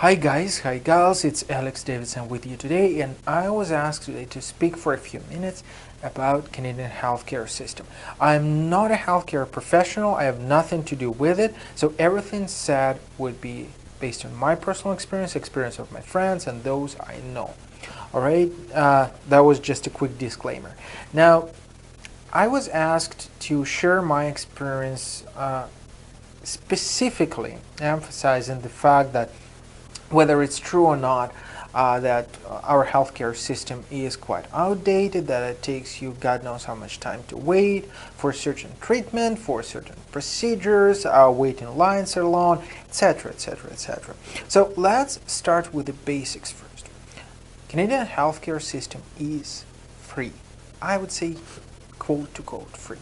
Hi guys, hi gals, it's Alex Davidson with you today, and I was asked today to speak for a few minutes about Canadian healthcare system. I'm not a healthcare professional, I have nothing to do with it, so everything said would be based on my personal experience of my friends and those I know. Alright, that was just a quick disclaimer. Now, I was asked to share my experience specifically emphasizing the fact that whether it's true or not, that our healthcare system is quite outdated, that it takes you God knows how much time to wait for certain treatment, for certain procedures, waiting lines are long, etc., etc., etc. So let's start with the basics first. Canadian healthcare system is free. I would say quote to quote free.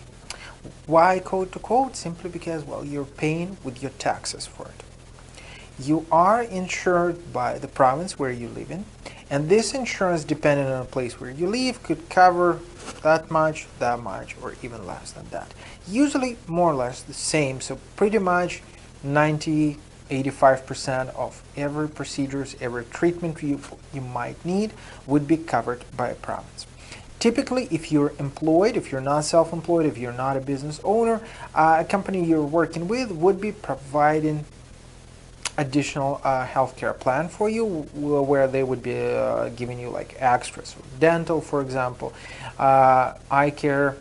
Why quote to quote? Simply because, well, you're paying with your taxes for it. You are insured by the province where you live in, and this insurance, depending on the place where you live, could cover that much, or even less than that. Usually more or less the same, so pretty much 85% of every procedures, every treatment you might need would be covered by a province. Typically, if you're employed, if you're not self-employed, if you're not a business owner, a company you're working with would be providing additional healthcare plan for you, where they would be giving you like extras, dental, for example, eye care.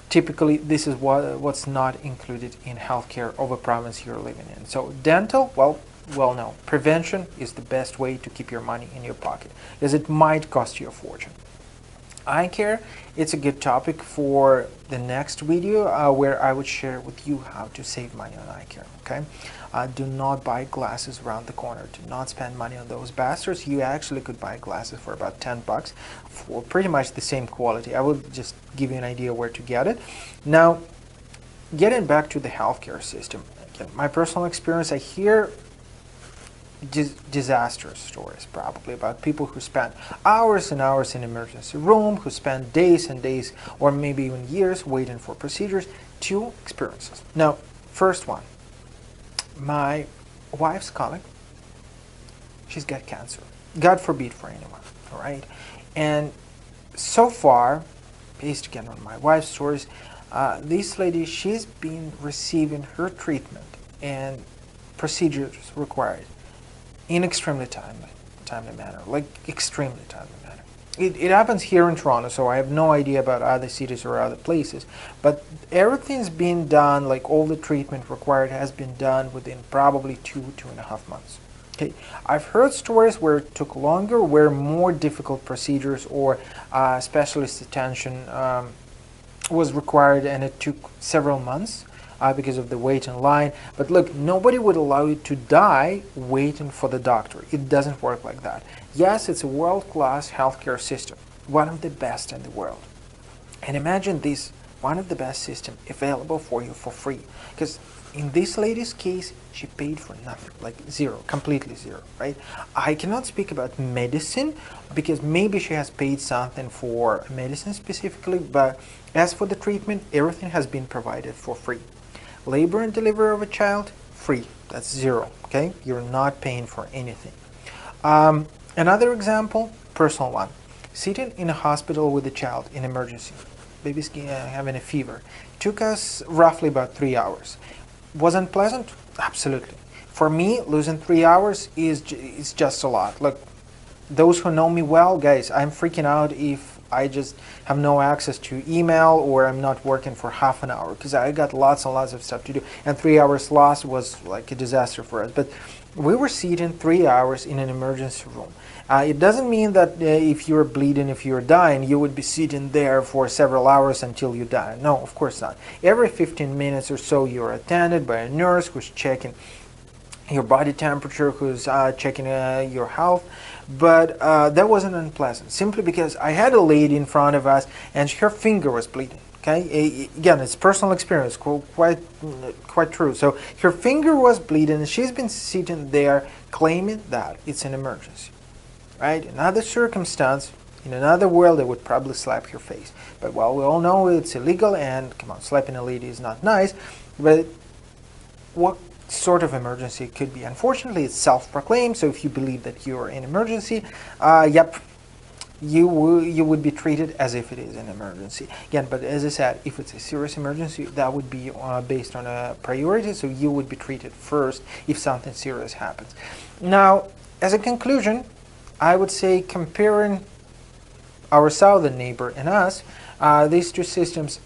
Typically, this is what's not included in healthcare of a province you're living in. So dental, well, no, prevention is the best way to keep your money in your pocket, because it might cost you a fortune. Eye care, it's a good topic for the next video where I would share with you how to save money on eye care, okay? Do not buy glasses around the corner. Do not spend money on those bastards. You actually could buy glasses for about 10 bucks for pretty much the same quality. I will just give you an idea where to get it. Now, getting back to the healthcare system, again, my personal experience, I hear disastrous stories probably about people who spend hours and hours in emergency room, who spend days and days or maybe even years waiting for procedures. Two experiences. Now, first one, my wife's colleague, she's got cancer. God forbid for anyone, all right? And so far, based again on my wife's stories, this lady, she's been receiving her treatment and procedures required in extremely timely manner, like extremely timely manner. It happens here in Toronto, so I have no idea about other cities or other places, but everything's been done, like all the treatment required has been done within probably 2.5 months. Okay, I've heard stories where it took longer, where more difficult procedures or specialist attention was required, and it took several months because of the wait in line. But look, nobody would allow you to die waiting for the doctor. It doesn't work like that. Yes, it's a world-class healthcare system, one of the best in the world. And imagine this, one of the best systems available for you for free. Because in this lady's case, she paid for nothing, like zero, completely zero, right? I cannot speak about medicine because maybe she has paid something for medicine specifically, but as for the treatment, everything has been provided for free. Labor and delivery of a child, free. That's zero, okay? You're not paying for anything. Another example, personal one. Sitting in a hospital with a child in emergency. Baby's having a fever. Took us roughly about 3 hours. Wasn't pleasant? Absolutely. For me, losing 3 hours is just a lot. Look, those who know me well, guys, I'm freaking out if I just have no access to email or I'm not working for half an hour, because I got lots and lots of stuff to do, and 3 hours lost was like a disaster for us. But we were sitting 3 hours in an emergency room. It doesn't mean that if you're bleeding, if you're dying, you would be sitting there for several hours until you die. No, of course not. Every 15 minutes or so you're attended by a nurse who's checking your body temperature, who's checking your health. But that wasn't unpleasant, simply because I had a lady in front of us and her finger was bleeding. Okay, again, it's personal experience, quite true. So her finger was bleeding and she's been sitting there claiming that it's an emergency, right? In another circumstance, in another world, they would probably slap your face. But well, we all know it's illegal, and come on, slapping a lady is not nice. But what sort of emergency it could be. Unfortunately, it's self-proclaimed, so if you believe that you're in emergency, yep, you would be treated as if it is an emergency. Again, but as I said, if it's a serious emergency, that would be based on a priority, so you would be treated first if something serious happens. Now, as a conclusion, I would say comparing our southern neighbor and us, these two systems,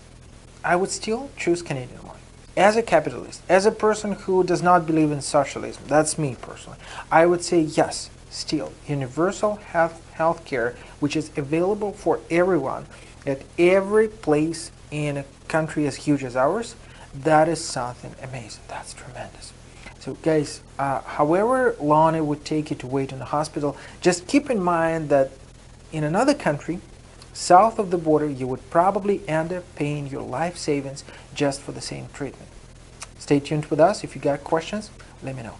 I would still choose Canadian one. As a capitalist, as a person who does not believe in socialism, that's me personally, I would say yes, still, universal health care, which is available for everyone at every place in a country as huge as ours, that is something amazing. That's tremendous. So guys, however long it would take you to wait in the hospital, just keep in mind that in another country, south of the border, you would probably end up paying your life savings just for the same treatment. Stay tuned with us. If you got questions, let me know.